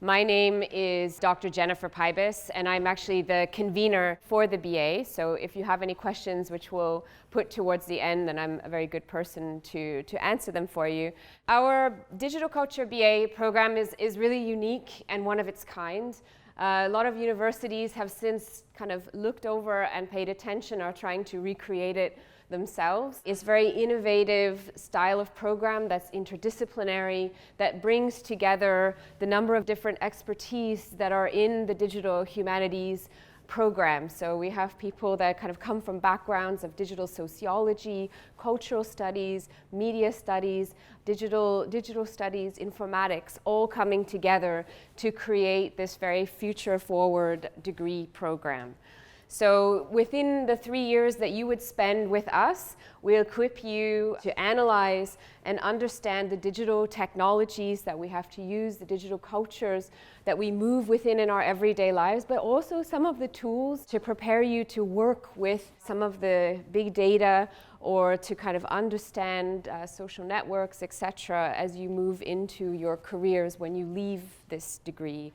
My name is Dr. Jennifer Pybus, and I'm actually the convener for the BA. So if you have any questions, which we'll put towards the end, then I'm a very good person to answer them for you. Our Digital Culture BA program is really unique and one of its kind. A lot of universities have since kind of looked over and paid attention, are trying to recreate it themselves. It's a very innovative style of program that's interdisciplinary, that brings together the number of different expertise that are in the digital humanities program. So we have people that kind of come from backgrounds of digital sociology, cultural studies, media studies, digital studies, informatics, all coming together to create this very future-forward degree program. So within the 3 years that you would spend with us, we'll equip you to analyze and understand the digital technologies that we have to use, the digital cultures that we move within in our everyday lives, but also some of the tools to prepare you to work with some of the big data or to kind of understand social networks, etc., as you move into your careers when you leave this degree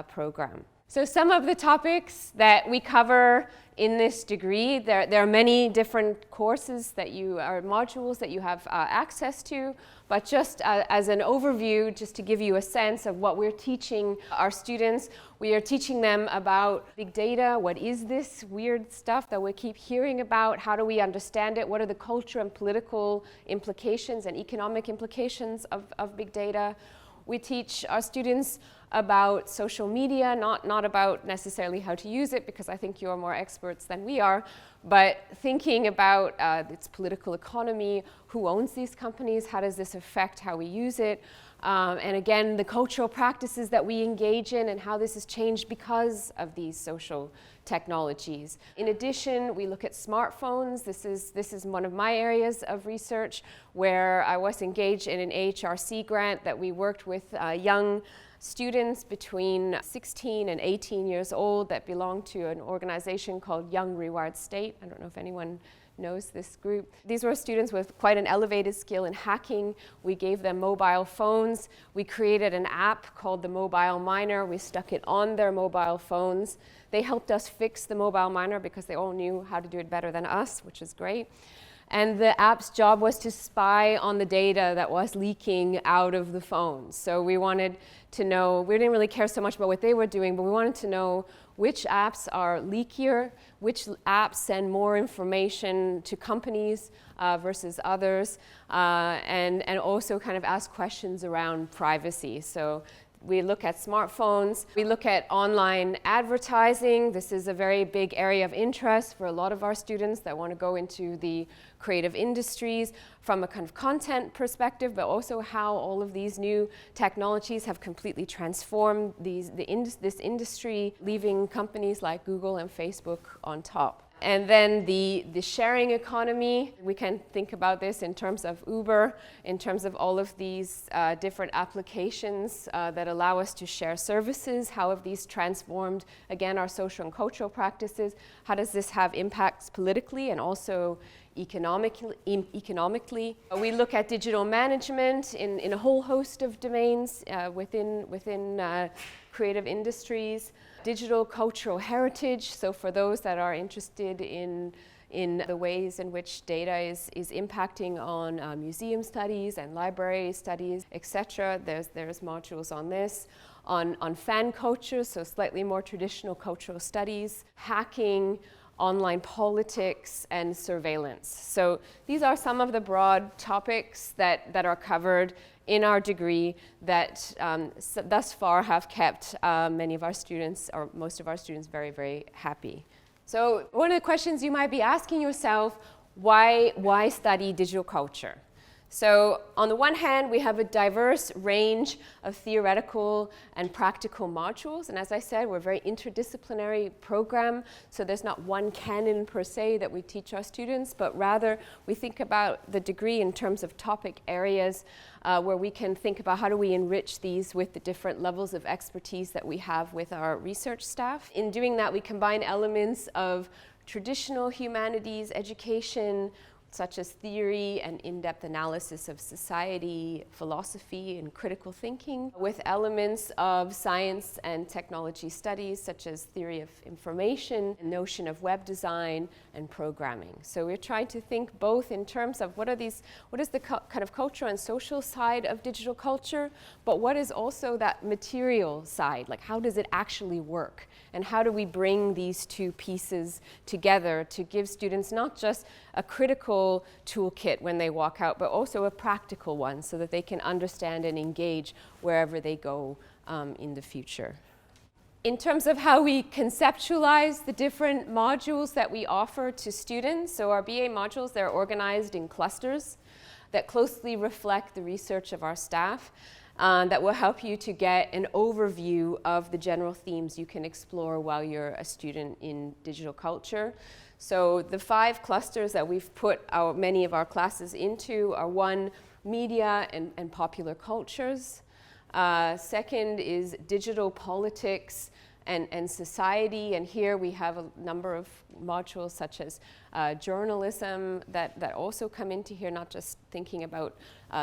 program. So some of the topics that we cover in this degree, there are many different courses modules that you have access to, but just as an overview, just to give you a sense of what we're teaching our students, we are teaching them about big data. What is this weird stuff that we keep hearing about? How do we understand it? What are the cultural and political implications and economic implications of big data? We teach our students about social media, not about necessarily how to use it, because I think you're more experts than we are, but thinking about its political economy, who owns these companies, how does this affect how we use it, and again, the cultural practices that we engage in and how this has changed because of these social technologies. In addition, we look at smartphones. This is one of my areas of research where I was engaged in an AHRC grant that we worked with young students between 16 and 18 years old that belong to an organization called Young Rewired State. I don't know if anyone knows this group. These were students with quite an elevated skill in hacking. We gave them mobile phones. We created an app called the Mobile Miner. We stuck it on their mobile phones. They helped us fix the Mobile Miner because they all knew how to do it better than us, which is great. And the app's job was to spy on the data that was leaking out of the phones. So we wanted to know, we didn't really care so much about what they were doing, but we wanted to know which apps are leakier, which apps send more information to companies versus others, and also kind of ask questions around privacy. So we look at smartphones, we look at online advertising. This is a very big area of interest for a lot of our students that want to go into the creative industries from a kind of content perspective, but also how all of these new technologies have completely transformed this industry, leaving companies like Google and Facebook on top. And then the sharing economy, we can think about this in terms of Uber, in terms of all of these different applications that allow us to share services. How have these transformed, again, our social and cultural practices? How does this have impacts politically and also economically? We look at digital management in a whole host of domains within creative industries. Digital cultural heritage, so for those that are interested in the ways in which data is impacting on museum studies and library studies, etc. There's modules on this. On fan culture, so slightly more traditional cultural studies, hacking, online politics, and surveillance. So these are some of the broad topics that are covered in our degree that thus far have kept many of our students, or most of our students, very, very happy. So one of the questions you might be asking yourself, why study digital culture? So on the one hand, we have a diverse range of theoretical and practical modules. And as I said, we're a very interdisciplinary program. So there's not one canon per se that we teach our students, but rather we think about the degree in terms of topic areas where we can think about how do we enrich these with the different levels of expertise that we have with our research staff. In doing that, we combine elements of traditional humanities education such as theory and in-depth analysis of society, philosophy, and critical thinking, with elements of science and technology studies, such as theory of information, the notion of web design, and programming. So we're trying to think both in terms of what is the kind of cultural and social side of digital culture, but what is also that material side, like how does it actually work? And how do we bring these two pieces together to give students not just a critical toolkit when they walk out, but also a practical one so that they can understand and engage wherever they go in the future. In terms of how we conceptualize the different modules that we offer to students, so our BA modules, they're organized in clusters that closely reflect the research of our staff. That will help you to get an overview of the general themes you can explore while you're a student in digital culture. So the 5 clusters that we've put many of our classes into are 1, media and popular cultures. Second is digital politics and society, and here we have a number of modules such as journalism that also come into here, not just thinking about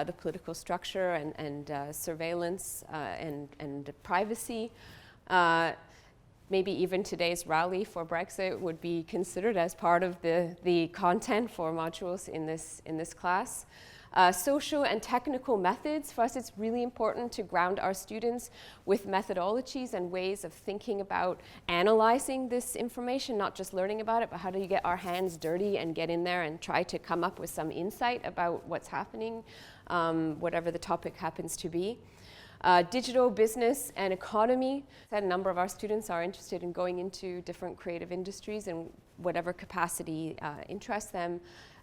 the political structure and surveillance and privacy. Maybe even today's rally for Brexit would be considered as part of the content for modules in this class. Social and technical methods. For us, it's really important to ground our students with methodologies and ways of thinking about analyzing this information, not just learning about it, but how do you get our hands dirty and get in there and try to come up with some insight about what's happening, whatever the topic happens to be. Digital business and economy. A number of our students are interested in going into different creative industries in whatever capacity interests them,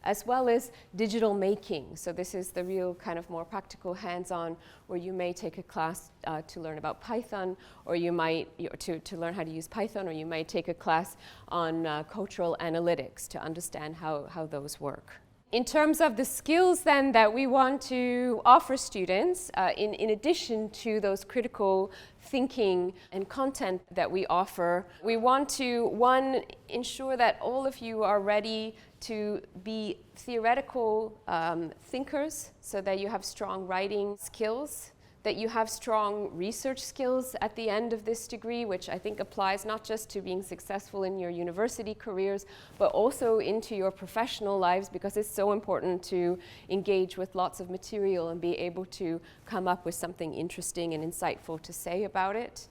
as well as digital making. So this is the real kind of more practical hands-on, where you may take a class to learn about Python, or you might, to learn how to use Python, or you might take a class on cultural analytics to understand how those work. In terms of the skills then that we want to offer students, in addition to those critical thinking and content that we offer, we want to, 1, ensure that all of you are ready to be theoretical thinkers, so that you have strong writing skills, that you have strong research skills at the end of this degree, which I think applies not just to being successful in your university careers, but also into your professional lives, because it's so important to engage with lots of material and be able to come up with something interesting and insightful to say about it.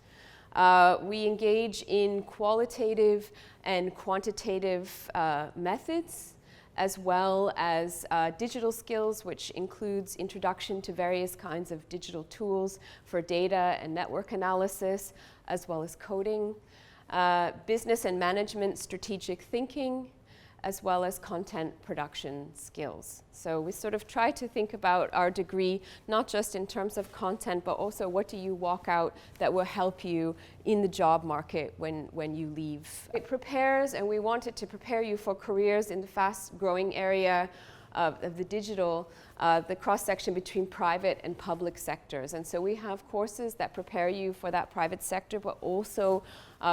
We engage in qualitative and quantitative methods, as well as digital skills, which includes introduction to various kinds of digital tools for data and network analysis, as well as coding, business and management strategic thinking, as well as content production skills. So we sort of try to think about our degree not just in terms of content, but also what do you walk out that will help you in the job market when you leave. It prepares, and we want it to prepare you for careers in the fast-growing area of the digital, the cross-section between private and public sectors. And so we have courses that prepare you for that private sector, but also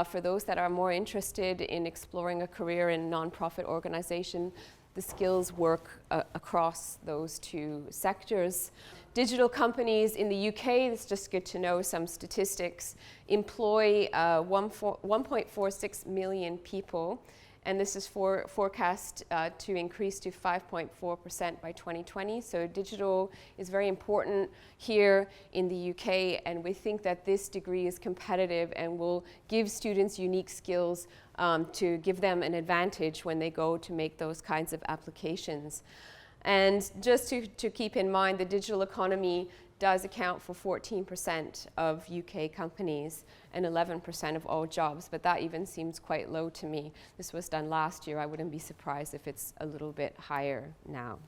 for those that are more interested in exploring a career in nonprofit organization, the skills work across those 2 sectors. Digital companies in the UK, it's just good to know some statistics, employ 1.46 million people. And this is forecast to increase to 5.4% by 2020. So digital is very important here in the UK, and we think that this degree is competitive and will give students unique skills to give them an advantage when they go to make those kinds of applications. And just to keep in mind, the digital economy does account for 14% of UK companies and 11% of all jobs, but that even seems quite low to me. This was done last year. I wouldn't be surprised if it's a little bit higher now.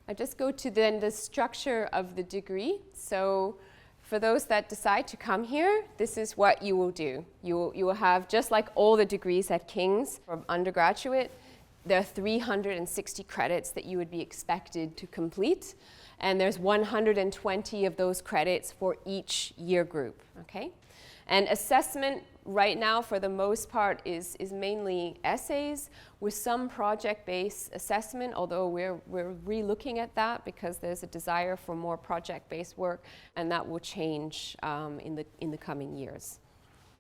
I just go to then the structure of the degree. So for those that decide to come here, this is what you will do. You will have, just like all the degrees at King's from undergraduate, there are 360 credits that you would be expected to complete. And there's 120 of those credits for each year group, okay? And assessment right now, for the most part, is mainly essays with some project-based assessment, although we're re-looking at that because there's a desire for more project-based work, and that will change in the coming years.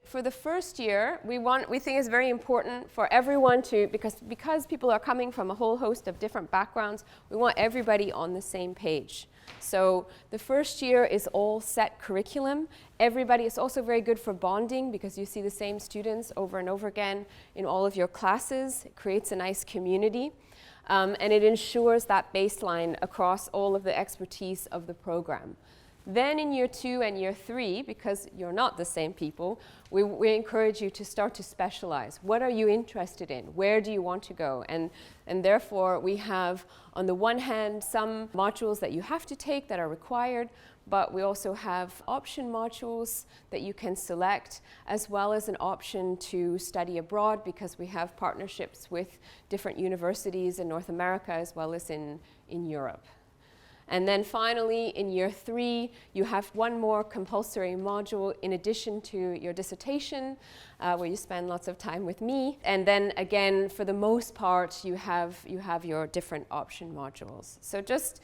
For the first year, we think it's very important for everyone to, because people are coming from a whole host of different backgrounds, we want everybody on the same page. So the first year is all set curriculum. Everybody, it's also very good for bonding because you see the same students over and over again in all of your classes. It creates a nice community. And it ensures that baseline across all of the expertise of the program. Then in year 2 and year 3, because you're not the same people, we encourage you to start to specialize. What are you interested in? Where do you want to go? And therefore, we have, on the one hand, some modules that you have to take that are required, but we also have option modules that you can select, as well as an option to study abroad, because we have partnerships with different universities in North America as well as in Europe. And then finally, in year 3, you have one more compulsory module in addition to your dissertation, where you spend lots of time with me. And then again, for the most part, you have your different option modules. So just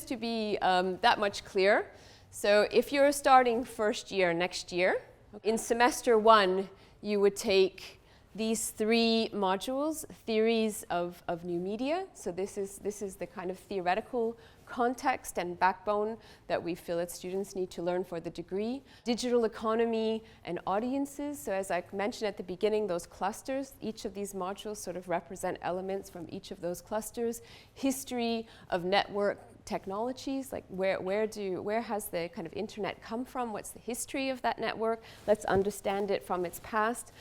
to be that much clear, so if you're starting first year next year, in semester 1, you would take these 3 modules: theories of new media. So this is the kind of theoretical context and backbone that we feel that students need to learn for the degree. Digital economy and audiences. So as I mentioned at the beginning, those clusters, each of these modules sort of represent elements from each of those clusters. History of network technologies, like where has the kind of internet come from? What's the history of that network? Let's understand it from its past.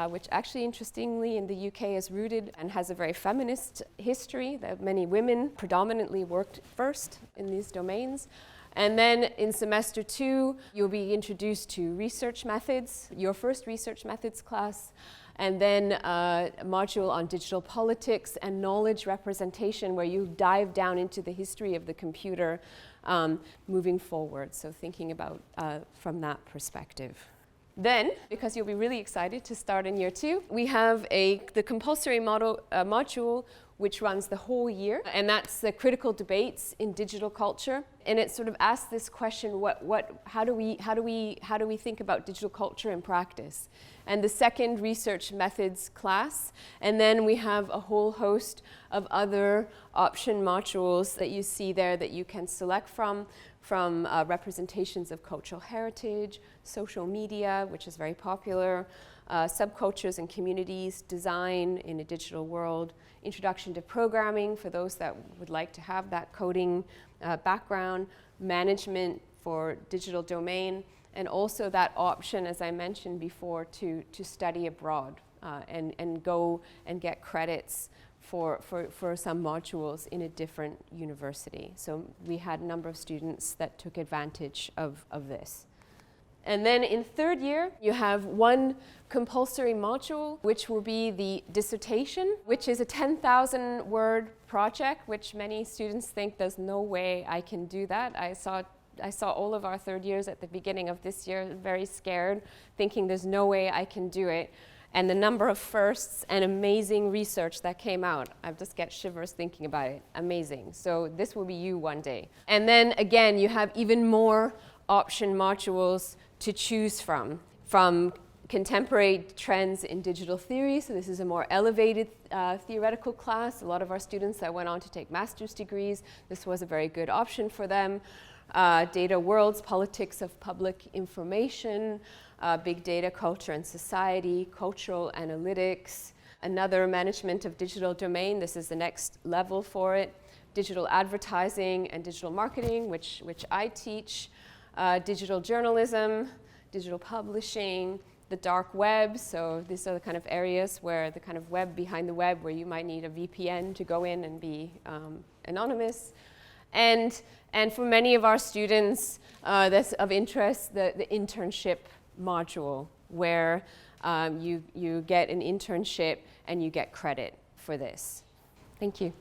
Which actually, interestingly, in the UK is rooted and has a very feminist history. That many women predominantly worked first in these domains. And then in semester 2, you'll be introduced to research methods, your first research methods class, and then a module on digital politics and knowledge representation, where you dive down into the history of the computer moving forward. So thinking about from that perspective. Then, because you'll be really excited to start in year 2, we have the compulsory module which runs the whole year, and that's the critical debates in digital culture. And it sort of asks this question: how do we think about digital culture in practice? And the second research methods class, and then we have a whole host of other option modules that you see there that you can select from representations of cultural heritage, social media, which is very popular, subcultures and communities, design in a digital world, introduction to programming for those that would like to have that coding background, management for digital domain, and also that option, as I mentioned before, to study abroad and go and get credits for some modules in a different university. So we had a number of students that took advantage of this. And then in third year, you have one compulsory module, which will be the dissertation, which is a 10,000 word project, which many students think there's no way I can do that. I saw all of our third years at the beginning of this year very scared, thinking there's no way I can do it. And the number of firsts and amazing research that came out, I just get shivers thinking about it. Amazing. So this will be you one day. And then again, you have even more option modules to choose from contemporary trends in digital theory. So this is a more elevated theoretical class. A lot of our students that went on to take master's degrees, this was a very good option for them. Data worlds, politics of public information, big data, culture and society, cultural analytics, another management of digital domain. This is the next level for it. Digital advertising and digital marketing, which I teach. Digital journalism, digital publishing, the dark web. So these are the kind of areas where the kind of web behind the web, where you might need a VPN to go in and be anonymous. And for many of our students, that's of interest, the internship module, where you get an internship and you get credit for this. Thank you.